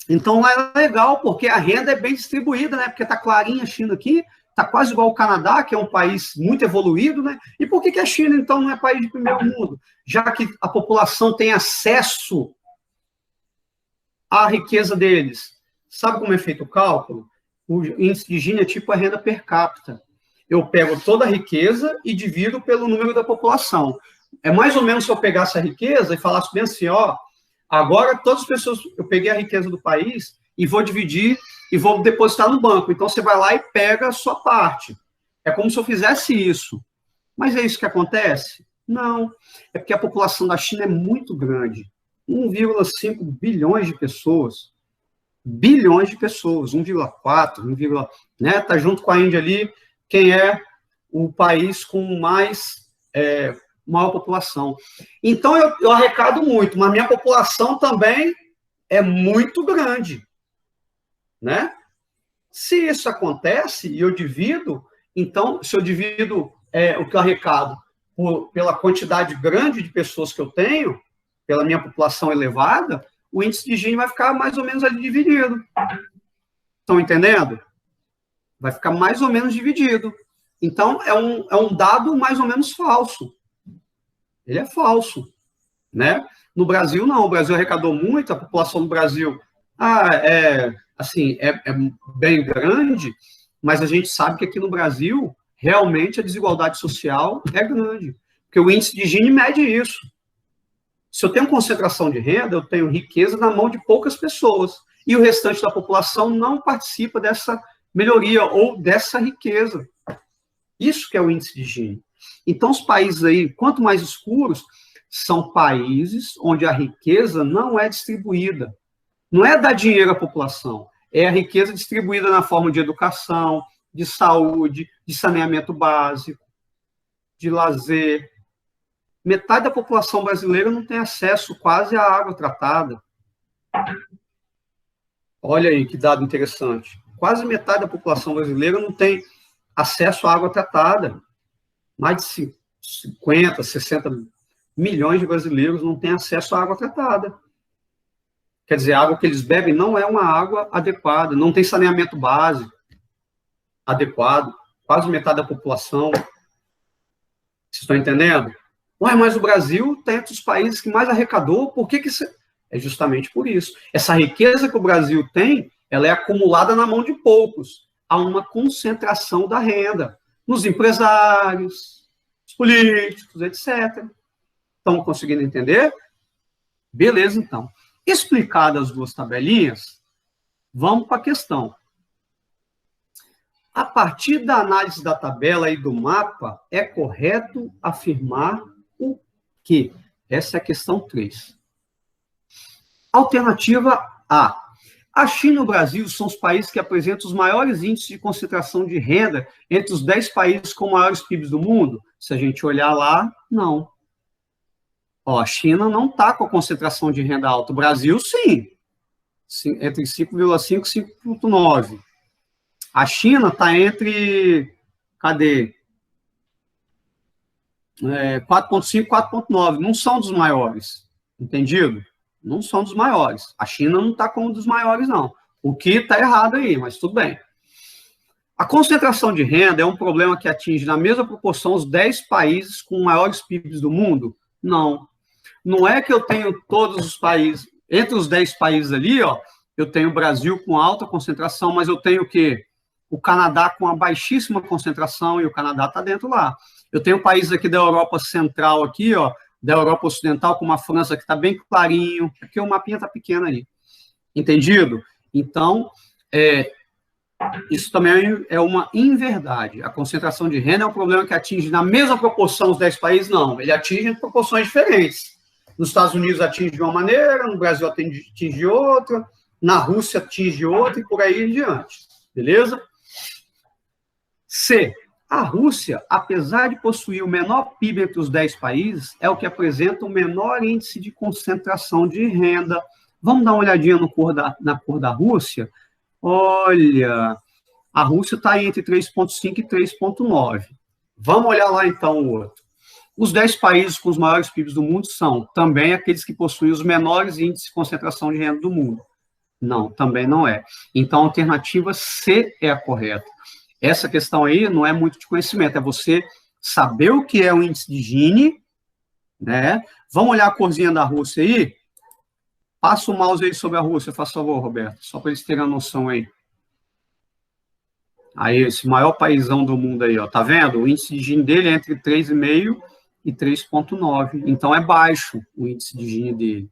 Então é legal, porque a renda é bem distribuída, né? Porque está clarinha a China aqui, está quase igual ao Canadá, que é um país muito evoluído, né? E por que a China, então, não é país de primeiro mundo? Já que a população tem acesso a riqueza deles. Sabe como é feito o cálculo? O índice de Gini é tipo a renda per capita. Eu pego toda a riqueza e divido pelo número da população. É mais ou menos se eu pegasse a riqueza e falasse bem assim, agora todas as pessoas, eu peguei a riqueza do país e vou dividir e vou depositar no banco. Então, você vai lá e pega a sua parte. É como se eu fizesse isso. Mas é isso que acontece? Não. É porque a população da China é muito grande. 1,5 bilhões de pessoas. Bilhões de pessoas. 1,4, 1, né? Tá junto com a Índia ali, quem é o país com maior população. Então, eu arrecado muito, mas minha população também é muito grande, né? Se isso acontece e eu divido, então, se eu divido o que eu arrecado pela quantidade grande de pessoas que eu tenho, pela minha população elevada, o índice de Gini vai ficar mais ou menos ali dividido. Estão entendendo? Vai ficar mais ou menos dividido. Então, é um dado mais ou menos falso. Ele é falso, né? No Brasil, não. O Brasil arrecadou muito, a população do Brasil é bem grande, mas a gente sabe que aqui no Brasil, realmente, a desigualdade social é grande. Porque o índice de Gini mede isso. Se eu tenho concentração de renda, eu tenho riqueza na mão de poucas pessoas. E o restante da população não participa dessa melhoria ou dessa riqueza. Isso que é o índice de Gini. Então, os países aí, quanto mais escuros, são países onde a riqueza não é distribuída. Não é dar dinheiro à população, é a riqueza distribuída na forma de educação, de saúde, de saneamento básico, de lazer. Metade da população brasileira não tem acesso quase à água tratada. Olha aí que dado interessante. Quase metade da população brasileira não tem acesso à água tratada. Mais de 50, 60 milhões de brasileiros não têm acesso à água tratada. Quer dizer, a água que eles bebem não é uma água adequada, não tem saneamento básico adequado. Quase metade da população. Vocês estão entendendo? Ué, mas o Brasil está entre os países que mais arrecadou, por que isso? É justamente por isso. Essa riqueza que o Brasil tem, ela é acumulada na mão de poucos. Há uma concentração da renda nos empresários, nos políticos, etc. Estão conseguindo entender? Beleza, então. Explicadas as duas tabelinhas, vamos para a questão. A partir da análise da tabela e do mapa, é correto afirmar o quê? Essa é a questão 3. Alternativa A. A China e o Brasil são os países que apresentam os maiores índices de concentração de renda entre os 10 países com maiores PIBs do mundo? Se a gente olhar lá, não. Ó, a China não está com a concentração de renda alta. O Brasil, sim. Entre 5,5 e 5,9. A China está entre, cadê? 4,5 e 4,9. Não são dos maiores. Entendido? Não são dos maiores. A China não está como um dos maiores, não. O que está errado aí, mas tudo bem. A concentração de renda é um problema que atinge na mesma proporção os 10 países com maiores PIBs do mundo? Não. Não é que eu tenho todos os países, entre os 10 países ali, ó, eu tenho o Brasil com alta concentração, mas eu tenho o quê? O Canadá com uma baixíssima concentração, e o Canadá está dentro lá. Eu tenho países aqui da Europa Central, aqui, ó, da Europa Ocidental, como a França, que está bem clarinho, porque o mapinha está pequeno aí. Entendido? Então, isso também é uma inverdade. A concentração de renda é um problema que atinge na mesma proporção os 10 países? Não, ele atinge em proporções diferentes. Nos Estados Unidos atinge de uma maneira, no Brasil atinge de outra, na Rússia atinge de outra, e por aí em diante. Beleza? C. A Rússia, apesar de possuir o menor PIB entre os 10 países, é o que apresenta o menor índice de concentração de renda. Vamos dar uma olhadinha na cor da Rússia? Olha, a Rússia está entre 3,5 e 3,9. Vamos olhar lá, então, o outro. Os 10 países com os maiores PIBs do mundo são também aqueles que possuem os menores índices de concentração de renda do mundo. Não, também não é. Então, a alternativa C é a correta. Essa questão aí não é muito de conhecimento, é você saber o que é o índice de Gini, né? Vamos olhar a corzinha da Rússia aí? Passa o mouse aí sobre a Rússia, faz favor, Roberto, só para eles terem a noção aí. Aí, esse maior paísão do mundo aí, ó, tá vendo? O índice de Gini dele é entre 3,5 e 3,9. Então, é baixo o índice de Gini dele.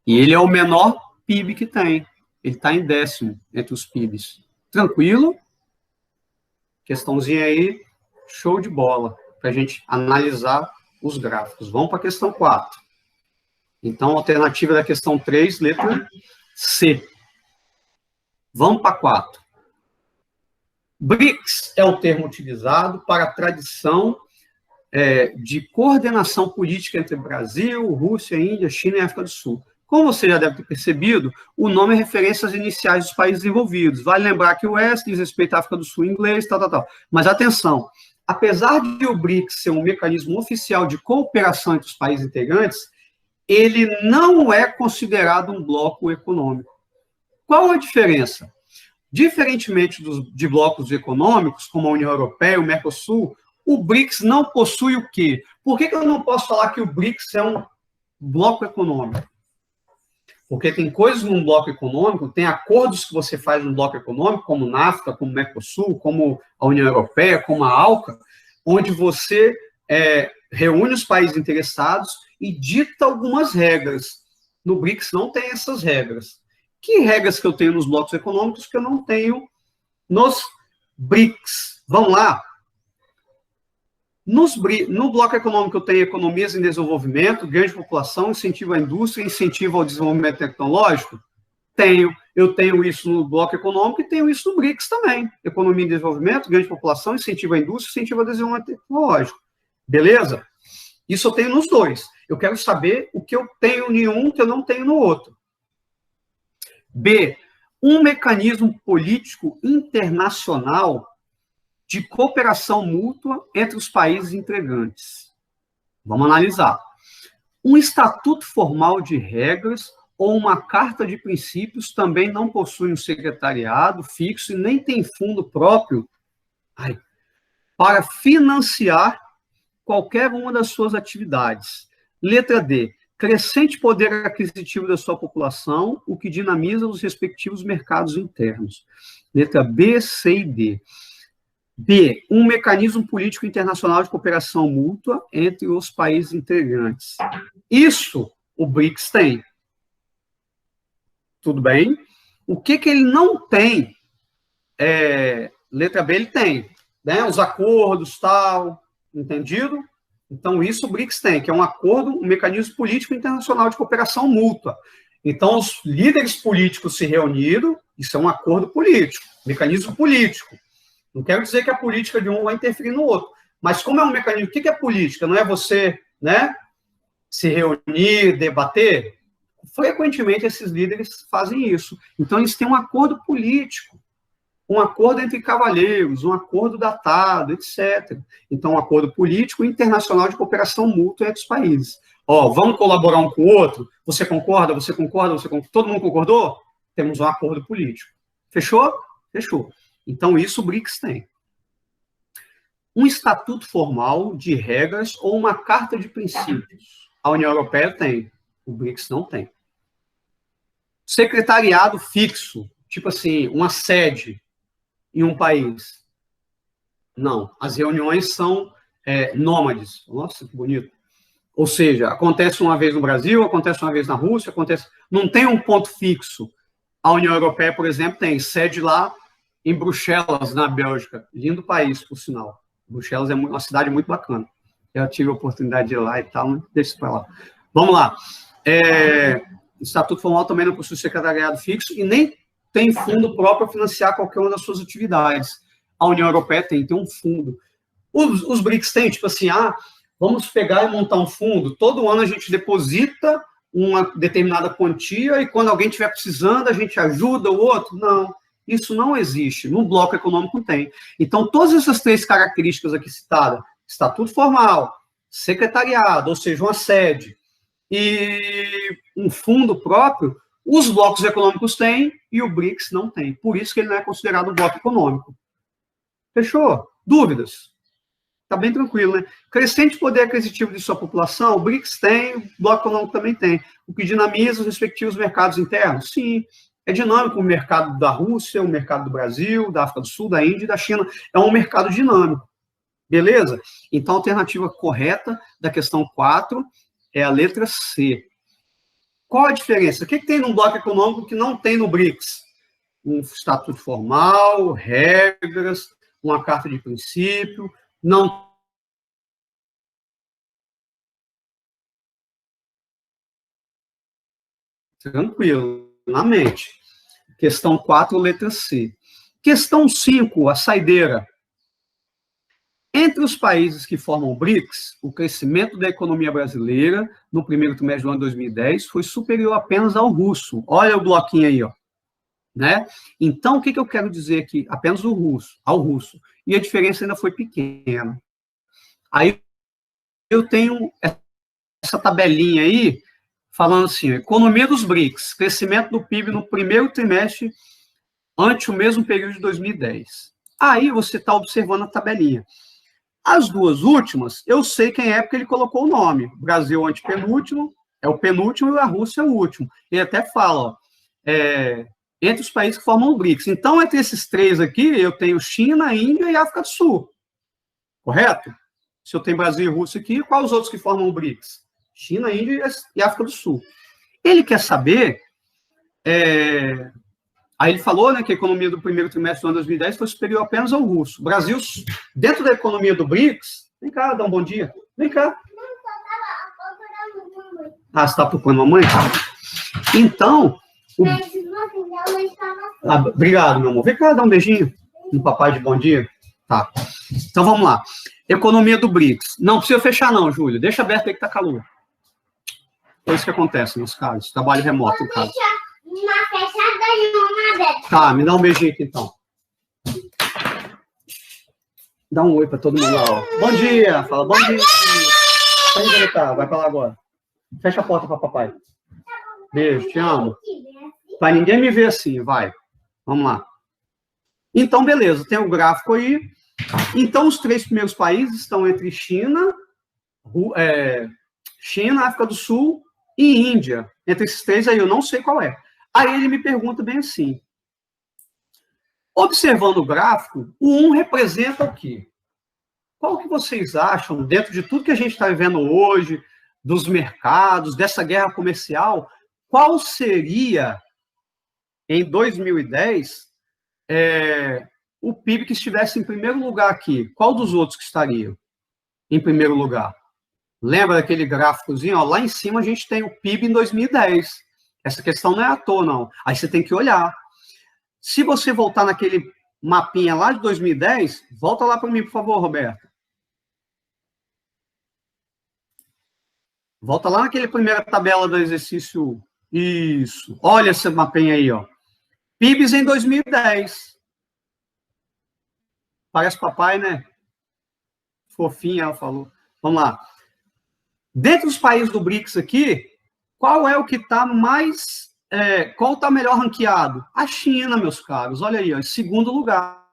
E ele é o menor PIB que tem. Ele está em 10º entre os PIBs. Tranquilo? Questãozinha aí Show de bola, para a gente analisar os gráficos. Vamos para a questão 4. Então, alternativa da questão 3, letra C. Vamos para 4. BRICS é o termo utilizado para a tradição de coordenação política entre Brasil, Rússia, Índia, China e África do Sul. Como você já deve ter percebido, o nome é referência às iniciais dos países envolvidos. Vale lembrar que o S diz respeito à África do Sul em inglês, tal. Mas atenção, apesar de o BRICS ser um mecanismo oficial de cooperação entre os países integrantes, ele não é considerado um bloco econômico. Qual a diferença? Diferentemente de blocos econômicos, como a União Europeia e o Mercosul, o BRICS não possui o quê? Por que eu não posso falar que o BRICS é um bloco econômico? Porque tem coisas num bloco econômico, tem acordos que você faz num bloco econômico, como o NAFTA, como o Mercosul, como a União Europeia, como a ALCA, onde você reúne os países interessados e dita algumas regras. No BRICS não tem essas regras. Que regras que eu tenho nos blocos econômicos que eu não tenho nos BRICS? Vamos lá? No bloco econômico eu tenho economias em desenvolvimento, ganho de população, incentivo à indústria, incentivo ao desenvolvimento tecnológico? Tenho. Eu tenho isso no bloco econômico e tenho isso no BRICS também. Economia em desenvolvimento, ganho de população, incentivo à indústria, incentivo ao desenvolvimento tecnológico. Beleza? Isso eu tenho nos dois. Eu quero saber o que eu tenho em um que eu não tenho no outro. B. Um mecanismo político internacional de cooperação mútua entre os países integrantes. Vamos analisar. Um estatuto formal de regras ou uma carta de princípios também não possui um secretariado fixo e nem tem fundo próprio para financiar qualquer uma das suas atividades. Letra D. Crescente poder aquisitivo da sua população, o que dinamiza os respectivos mercados internos. Letra B, C e D. B. Um mecanismo político internacional de cooperação mútua entre os países integrantes. Isso o BRICS tem. Tudo bem? O que ele não tem? Letra B ele tem. Né? Os acordos, tal, entendido? Então, isso o BRICS tem, que é um acordo, um mecanismo político internacional de cooperação mútua. Então, os líderes políticos se reuniram, isso é um acordo político, mecanismo político. Não quero dizer que a política de um vai interferir no outro, mas como é um mecanismo, o que é política? Não é você, né, se reunir, debater? Frequentemente, esses líderes fazem isso. Então, eles têm um acordo político, um acordo entre cavalheiros, um acordo datado, etc. Então, um acordo político internacional de cooperação mútua entre os países. Vamos colaborar um com o outro? Você concorda? Você concorda? Você concorda? Todo mundo concordou? Temos um acordo político. Fechou? Fechou. Então, isso o BRICS tem. Um estatuto formal de regras ou uma carta de princípios. A União Europeia tem. O BRICS não tem. Secretariado fixo, tipo assim, uma sede em um país. Não. As reuniões são nômades. Nossa, que bonito. Ou seja, acontece uma vez no Brasil, acontece uma vez na Rússia, não tem um ponto fixo. A União Europeia, por exemplo, tem sede lá em Bruxelas, na Bélgica. Lindo país, por sinal. Bruxelas é uma cidade muito bacana. Eu tive a oportunidade de ir lá e tal, mas deixa isso para lá. Vamos lá. Estatuto formal também não possui secretariado fixo e nem tem fundo próprio para financiar qualquer uma das suas atividades. A União Europeia tem um fundo. Os BRICS têm, tipo assim, vamos pegar e montar um fundo. Todo ano a gente deposita uma determinada quantia e quando alguém estiver precisando, a gente ajuda o outro. Não, isso não existe. No bloco econômico tem. Então, todas essas três características aqui citadas, estatuto formal, secretariado, ou seja, uma sede, e um fundo próprio, os blocos econômicos têm e o BRICS não tem. Por isso que ele não é considerado um bloco econômico. Fechou? Dúvidas? Está bem tranquilo, né? Crescente poder aquisitivo de sua população, o BRICS tem, o bloco econômico também tem. O que dinamiza os respectivos mercados internos? Sim. É dinâmico o mercado da Rússia, o mercado do Brasil, da África do Sul, da Índia e da China. É um mercado dinâmico. Beleza? Então, a alternativa correta da questão 4 é a letra C. Qual a diferença? O que tem num bloco econômico que não tem no BRICS? Um estatuto formal, regras, uma carta de princípio, Não. Tranquilo, na mente. Questão 4, letra C. Questão 5, a saideira. Entre os países que formam o BRICS, o crescimento da economia brasileira no primeiro trimestre do ano 2010 foi superior apenas ao russo. Olha o bloquinho aí, ó. Né? Então, o que eu quero dizer aqui? Apenas ao russo. E a diferença ainda foi pequena. Aí eu tenho essa tabelinha aí, falando assim, economia dos BRICS, crescimento do PIB no primeiro trimestre ante o mesmo período de 2010. Aí você está observando a tabelinha. As duas últimas, eu sei quem é porque ele colocou o nome. Brasil antepenúltimo, é o penúltimo, e a Rússia é o último. Ele até fala, ó, entre os países que formam o BRICS. Então, entre esses três aqui, eu tenho China, Índia e África do Sul. Correto? Se eu tenho Brasil e Rússia aqui, quais os outros que formam o BRICS? China, Índia e África do Sul. Ele quer saber... Aí ele falou, né, que a economia do primeiro trimestre do ano 2010 foi superior apenas ao russo. Brasil, dentro da economia do BRICS... Vem cá, dá um bom dia. Vem cá. Ah, você está procurando mamãe? Então... obrigado, meu amor. Vem cá, dá um beijinho no papai de bom dia. Tá. Então, vamos lá. Economia do BRICS. Não precisa fechar não, Júlio. Deixa aberto aí que tá calor. É isso que acontece nos casos. Trabalho remoto, no caso. Uma fechada e uma aberta. Tá, me dá um beijinho aqui, então. Dá um oi pra todo mundo lá, ó. Bom dia. Fala, bom dia. Vai pra lá agora. Fecha a porta pra papai. Beijo, te amo. Para ninguém me ver assim, vai. Vamos lá. Então, beleza, tem o gráfico aí. Então, os três primeiros países estão entre China, África do Sul e Índia. Entre esses três aí, eu não sei qual é. Aí ele me pergunta bem assim. Observando o gráfico, o 1 representa o quê? Qual que vocês acham, dentro de tudo que a gente está vivendo hoje, dos mercados, dessa guerra comercial, qual seria, em 2010, o PIB que estivesse em primeiro lugar aqui? Qual dos outros que estariam em primeiro lugar? Lembra daquele gráficozinho? Ó, lá em cima a gente tem o PIB em 2010. Essa questão não é à toa, não. Aí você tem que olhar. Se você voltar naquele mapinha lá de 2010, volta lá para mim, por favor, Roberto. Volta lá naquela primeira tabela do exercício. Isso. Olha esse mapinha aí, ó. PIBs em 2010. Parece papai, né? Fofinha, ela falou. Vamos lá. Dentre os países do BRICS aqui, qual é o que está mais... qual está melhor ranqueado? A China, meus caros. Olha aí, ó, em segundo lugar.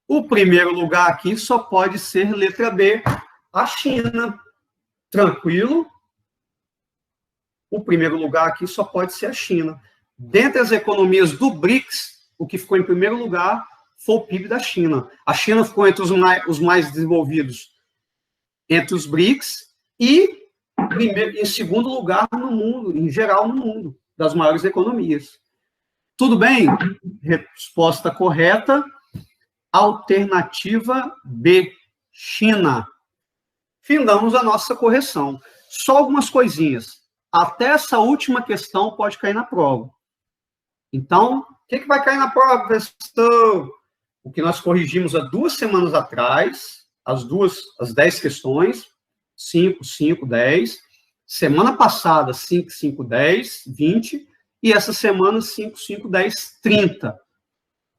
O primeiro lugar aqui só pode ser letra B, a China. Tranquilo? O primeiro lugar aqui só pode ser a China. Dentre as economias do BRICS, o que ficou em primeiro lugar foi o PIB da China. A China ficou entre os mais desenvolvidos entre os BRICS e em segundo lugar no mundo, em geral no mundo, das maiores economias. Tudo bem? Resposta correta. Alternativa B, China. Findamos a nossa correção. Só algumas coisinhas. Até essa última questão pode cair na prova. Então, o que vai cair na prova, professor? O que nós corrigimos há 2 semanas atrás, as 10 questões, 5, 5, 10. Semana passada, 5, 5, 10, 20. E essa semana, 5, 5, 10, 30.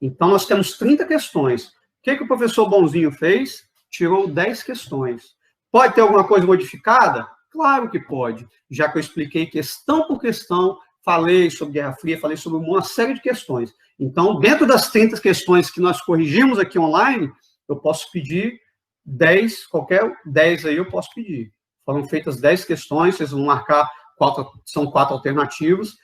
Então, nós temos 30 questões. O que o professor Bonzinho fez? Tirou 10 questões. Pode ter alguma coisa modificada? Claro que pode. Já que eu expliquei questão por questão, falei sobre Guerra Fria, falei sobre uma série de questões. Então, dentro das 30 questões que nós corrigimos aqui online, eu posso pedir 10, qualquer 10 aí eu posso pedir. Foram feitas 10 questões, vocês vão marcar, são 4 alternativas,